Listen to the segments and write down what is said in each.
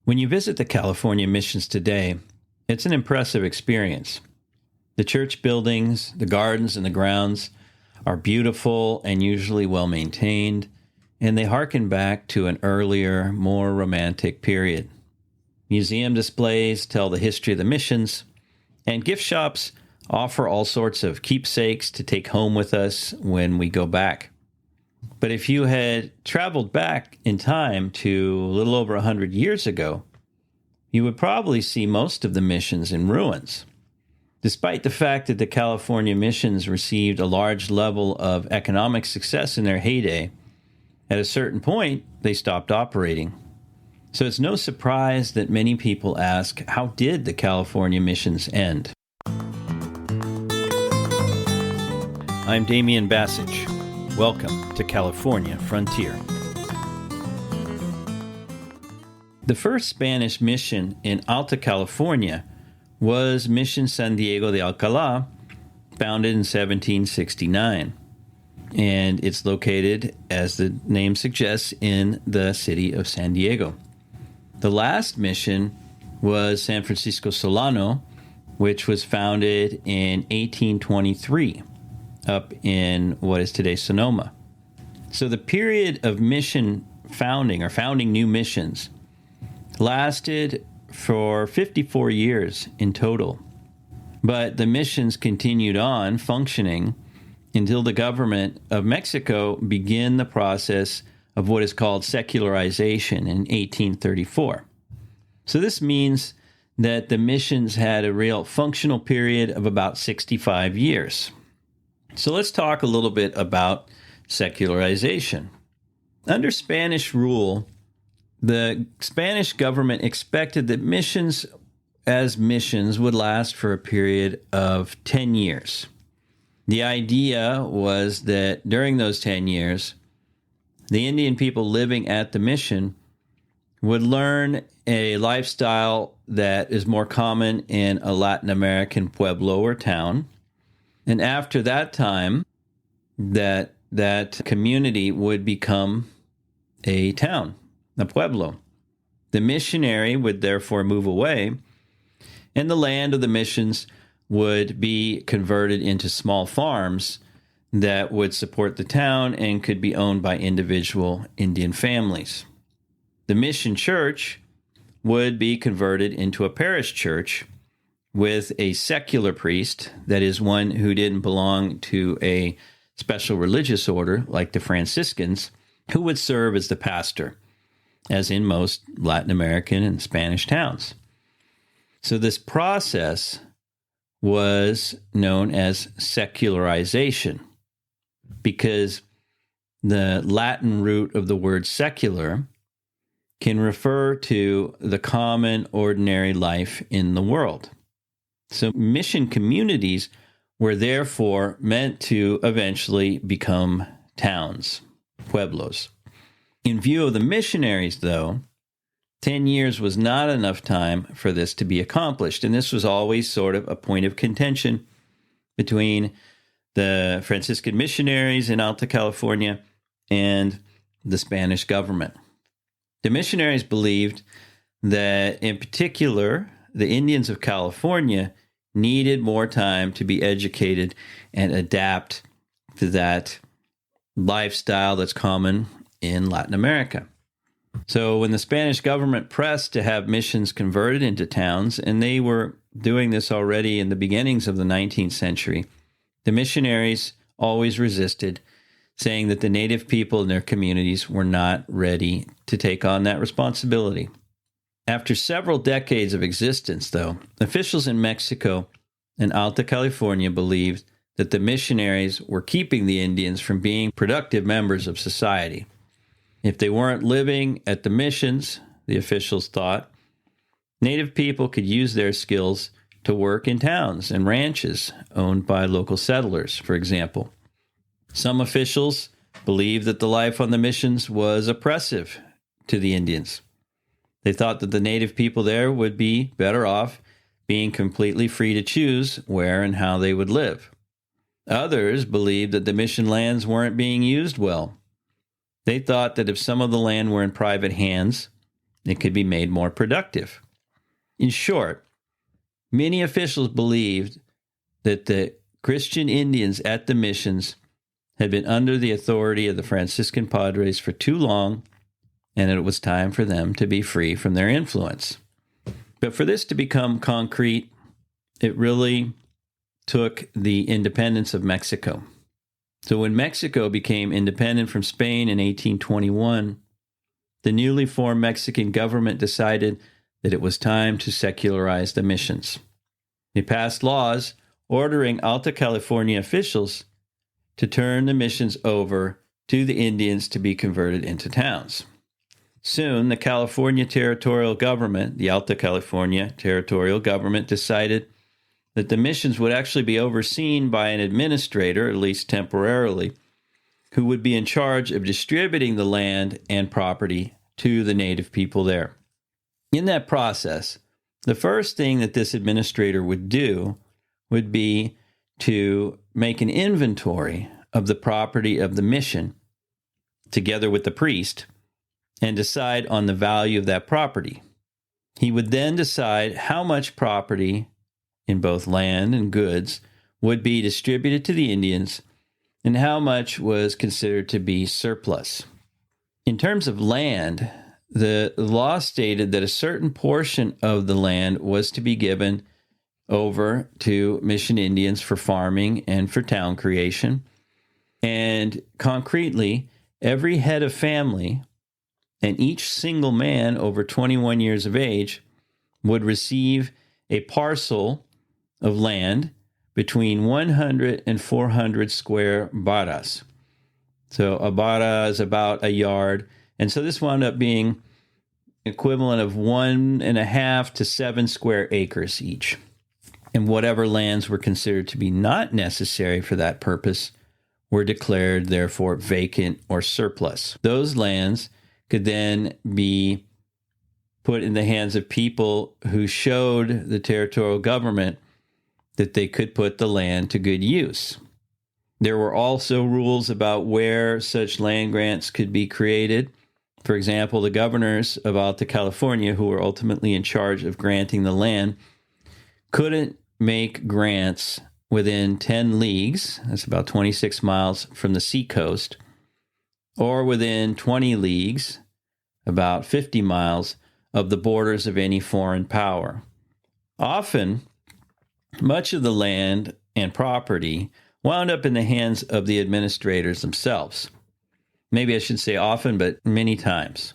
When you visit the California missions today, it's an impressive experience. The church buildings, the gardens, and the grounds are beautiful and usually well maintained, and they harken back to an earlier, more romantic period. Museum displays tell the history of the missions, and gift shops offer all sorts of keepsakes to take home with us when we go back. But if you had traveled back in time to a little over 100 years ago, you would probably see most of the missions in ruins. Despite the fact that the California missions received a large level of economic success in their heyday, at a certain point, they stopped operating. So it's no surprise that many people ask, how did the California missions end? I'm Damian Bassage. Welcome to California Frontier. The first Spanish mission in Alta California was Mission San Diego de Alcalá, founded in 1769. And it's located, as the name suggests, in the city of San Diego. The last mission was San Francisco Solano, which was founded in 1823 up in what is today Sonoma. So the period of mission founding or founding new missions lasted for 54 years in total. But the missions continued on functioning until the government of Mexico began the process of what is called secularization in 1834. So this means that the missions had a real functional period of about 65 years. So let's talk a little bit about secularization. Under Spanish rule, the Spanish government expected that missions would last for a period of 10 years. The idea was that during those 10 years, the Indian people living at the mission would learn a lifestyle that is more common in a Latin American pueblo or town. And after that time, that community would become a town, a pueblo. The missionary would therefore move away, and the land of the missions would be converted into small farms that would support the town and could be owned by individual Indian families. The mission church would be converted into a parish church with a secular priest, that is, one who didn't belong to a special religious order like the Franciscans, who would serve as the pastor, as in most Latin American and Spanish towns. So this process was known as secularization because the Latin root of the word secular can refer to the common, ordinary life in the world. So mission communities were therefore meant to eventually become towns, pueblos. In view of the missionaries, though, 10 years was not enough time for this to be accomplished, and this was always sort of a point of contention between the Franciscan missionaries in Alta California and the Spanish government. The missionaries believed that, in particular, the Indians of California needed more time to be educated and adapt to that lifestyle that's common in Latin America. So when the Spanish government pressed to have missions converted into towns, and they were doing this already in the beginnings of the 19th century, the missionaries always resisted, saying that the native people in their communities were not ready to take on that responsibility. After several decades of existence, though, officials in Mexico and Alta California believed that the missionaries were keeping the Indians from being productive members of society. If they weren't living at the missions, the officials thought, native people could use their skills to work in towns and ranches owned by local settlers, for example. Some officials believed that the life on the missions was oppressive to the Indians. They thought that the native people there would be better off being completely free to choose where and how they would live. Others believed that the mission lands weren't being used well. They thought that if some of the land were in private hands it could be made more productive. In short, many officials believed that the Christian Indians at the missions had been under the authority of the Franciscan Padres for too long, and it was time for them to be free from their influence. But for this to become concrete, it really took the independence of Mexico. So when Mexico became independent from Spain in 1821, the newly formed Mexican government decided that it was time to secularize the missions. They passed laws ordering Alta California officials to turn the missions over to the Indians to be converted into towns. Soon, the California territorial government, the Alta California territorial government, decided that the missions would actually be overseen by an administrator, at least temporarily, who would be in charge of distributing the land and property to the native people there. In that process, the first thing that this administrator would do would be to make an inventory of the property of the mission, together with the priest, and decide on the value of that property. He would then decide how much property in both land and goods would be distributed to the Indians and how much was considered to be surplus. In terms of land, the law stated that a certain portion of the land was to be given over to mission Indians for farming and for town creation. And concretely, every head of family and each single man over 21 years of age would receive a parcel of land between 100 and 400 square barras. So a barra is about a yard. And so this wound up being equivalent of 1.5 to 7 square acres each. And whatever lands were considered to be not necessary for that purpose were declared, therefore, vacant or surplus. Those lands could then be put in the hands of people who showed the territorial government that they could put the land to good use. There were also rules about where such land grants could be created. For example, the governors of Alta California, who were ultimately in charge of granting the land, couldn't make grants within 10 leagues, that's about 26 miles from the seacoast, or within 20 leagues, about 50 miles, of the borders of any foreign power. Often, much of the land and property wound up in the hands of the administrators themselves. Maybe I should say often, but many times.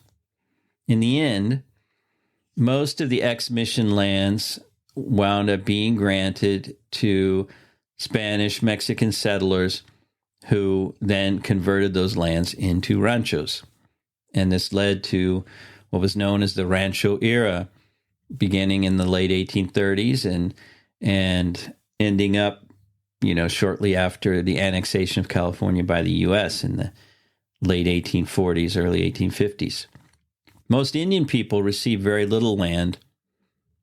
In the end, most of the ex-mission lands wound up being granted to Spanish Mexican settlers who then converted those lands into ranchos. And this led to what was known as the Rancho era, beginning in the late 1830s and ending up, shortly after the annexation of California by the U.S. in the late 1840s, early 1850s. Most Indian people received very little land,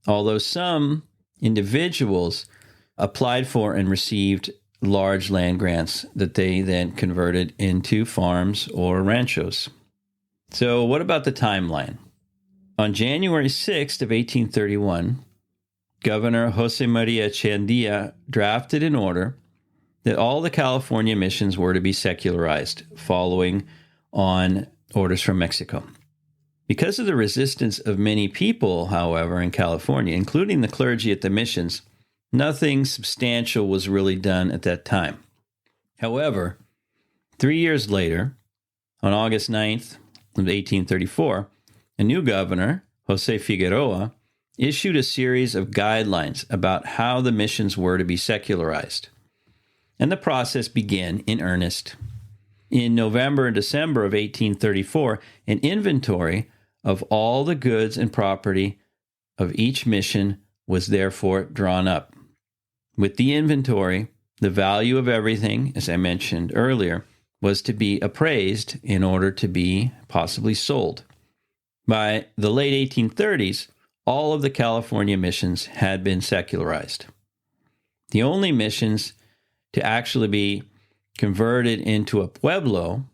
although some individuals applied for and received large land grants that they then converted into farms or ranchos. So what about the timeline? On January 6th of 1831, Governor Jose Maria Echeandía drafted an order that all the California missions were to be secularized, following on orders from Mexico. Because of the resistance of many people, however, in California, including the clergy at the missions, nothing substantial was really done at that time. However, 3 years later, on August 9th of 1834, a new governor, Jose Figueroa, issued a series of guidelines about how the missions were to be secularized. And the process began in earnest. In November and December of 1834, an inventory of all the goods and property of each mission was therefore drawn up. With the inventory, the value of everything, as I mentioned earlier, was to be appraised in order to be possibly sold. By the late 1830s, all of the California missions had been secularized. The only missions to actually be converted into a pueblo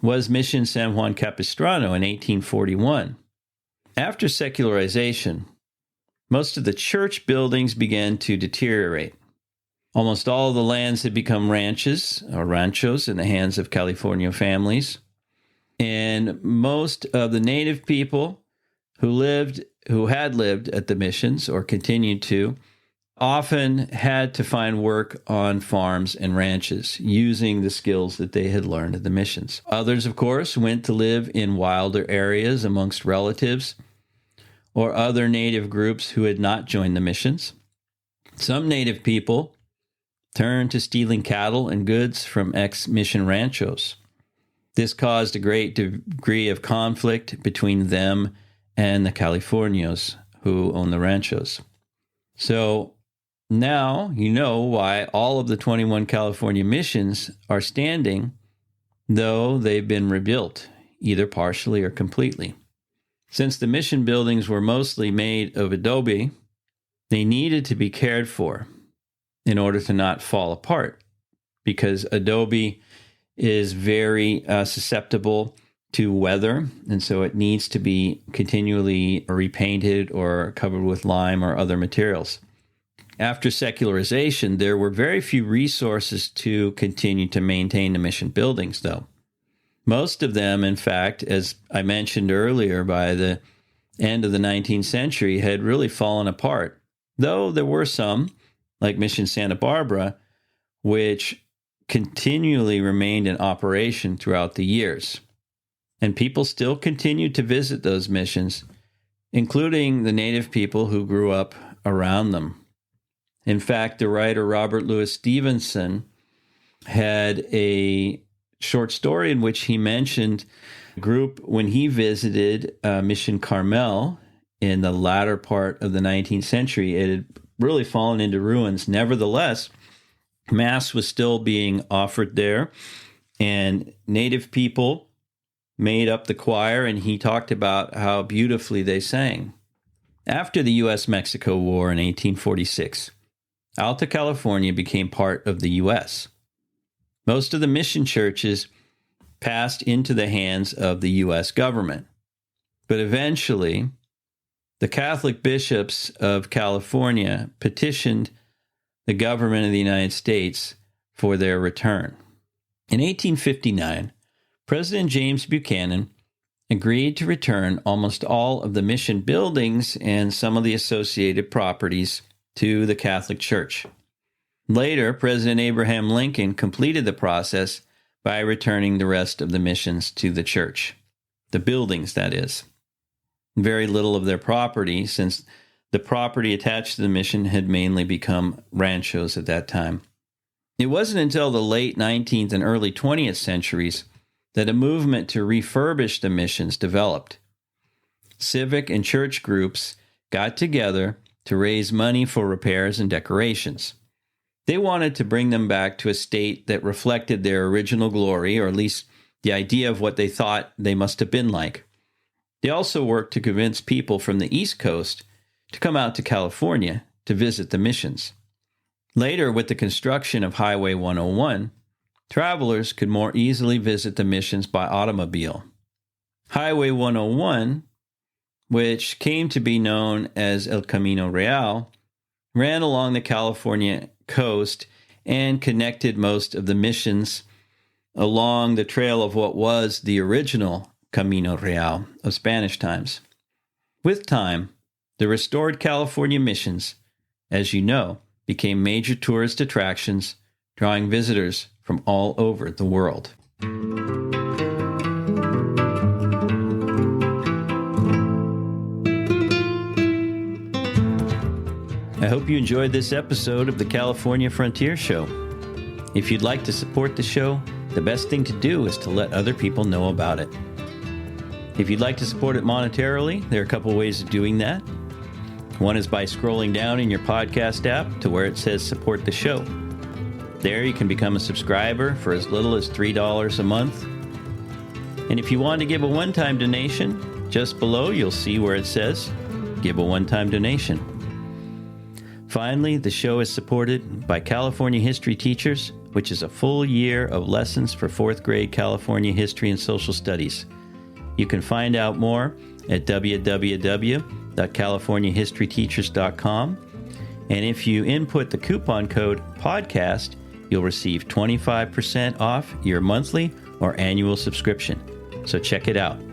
was Mission San Juan Capistrano in 1841. After secularization, most of the church buildings began to deteriorate. Almost all of the lands had become ranches or ranchos in the hands of California families. And most of the native people who had lived at the missions or continued to, often had to find work on farms and ranches using the skills that they had learned at the missions. Others, of course, went to live in wilder areas amongst relatives or other native groups who had not joined the missions. Some native people turned to stealing cattle and goods from ex-mission ranchos. This caused a great degree of conflict between them and the Californios who own the ranchos. So now you know why all of the 21 California missions are standing, though they've been rebuilt, either partially or completely. Since the mission buildings were mostly made of adobe, they needed to be cared for in order to not fall apart, because adobe is very susceptible to weather, and so it needs to be continually repainted or covered with lime or other materials. After secularization, there were very few resources to continue to maintain the mission buildings, though. Most of them, in fact, as I mentioned earlier, by the end of the 19th century, had really fallen apart, though there were some, like Mission Santa Barbara, which continually remained in operation throughout the years. And people still continued to visit those missions, including the native people who grew up around them. In fact, the writer Robert Louis Stevenson had a short story in which he mentioned a group when he visited Mission Carmel in the latter part of the 19th century. It had really fallen into ruins. Nevertheless, Mass was still being offered there, and native people made up the choir, and he talked about how beautifully they sang. After the U.S.-Mexico War in 1846, Alta California became part of the U.S. Most of the mission churches passed into the hands of the U.S. government, but eventually the Catholic bishops of California petitioned the government of the United States for their return. In 1859, President James Buchanan agreed to return almost all of the mission buildings and some of the associated properties to the Catholic Church. Later, President Abraham Lincoln completed the process by returning the rest of the missions to the church. The buildings, that is. Very little of their property, since the property attached to the mission had mainly become ranchos at that time. It wasn't until the late 19th and early 20th centuries that a movement to refurbish the missions developed. Civic and church groups got together to raise money for repairs and decorations. They wanted to bring them back to a state that reflected their original glory, or at least the idea of what they thought they must have been like. They also worked to convince people from the East Coast to come out to California to visit the missions. Later, with the construction of Highway 101, travelers could more easily visit the missions by automobile. Highway 101, which came to be known as El Camino Real, ran along the California coast and connected most of the missions along the trail of what was the original Camino Real of Spanish times. With time, the restored California missions, as you know, became major tourist attractions, drawing visitors from all over the world. I hope you enjoyed this episode of the California Frontier Show. If you'd like to support the show, the best thing to do is to let other people know about it. If you'd like to support it monetarily, there are a couple ways of doing that. One is by scrolling down in your podcast app to where it says support the show. There you can become a subscriber for as little as $3 a month. And if you want to give a one-time donation, just below you'll see where it says give a one-time donation. Finally, the show is supported by California History Teachers, which is a full year of lessons for 4th grade California history and social studies. You can find out more at www.californiahistoryteachers.com. And if you input the coupon code podcast, you'll receive 25% off your monthly or annual subscription. So check it out.